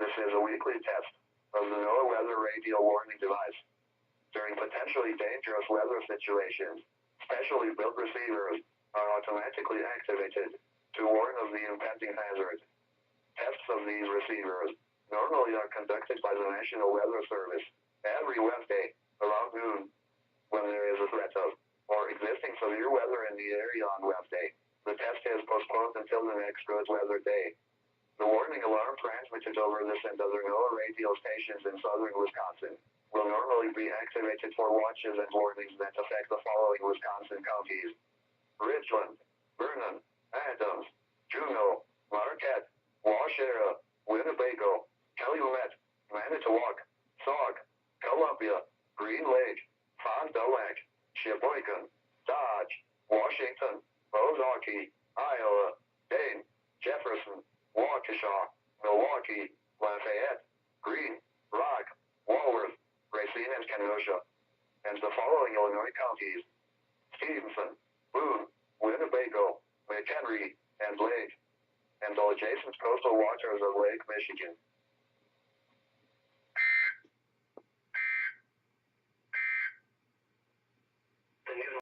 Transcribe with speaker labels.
Speaker 1: This is a weekly test of the NOAA Weather Radio Warning Device. During potentially dangerous weather situations, specially built receivers are automatically activated to warn of the impending hazard. Tests of these receivers normally are conducted by the National Weather Service every Wednesday around noon when there is a threat of or existing severe weather in the area on Wednesday. The test is postponed until the next good weather day. The warning alarm transmitted over this and other NOAA radio stations in southern Wisconsin will normally be activated for watches and warnings that affect the following Wisconsin counties: Richland, Vernon, Adams, Juneau, Marquette, Waushara, Winnebago, Calumet, Manitowoc, Sauk, Columbia, Green Lake, Fond du Lac, Sheboygan, Dodge, Washington, Ozaukee, Iowa, Dane, Jefferson, Waukesha, Milwaukee, Lafayette, Greene, Rock, Walworth, Racine, and Kenosha, and the following Illinois counties: Stevenson, Boone, Winnebago, McHenry, and Lake, and all adjacent coastal waters of Lake Michigan.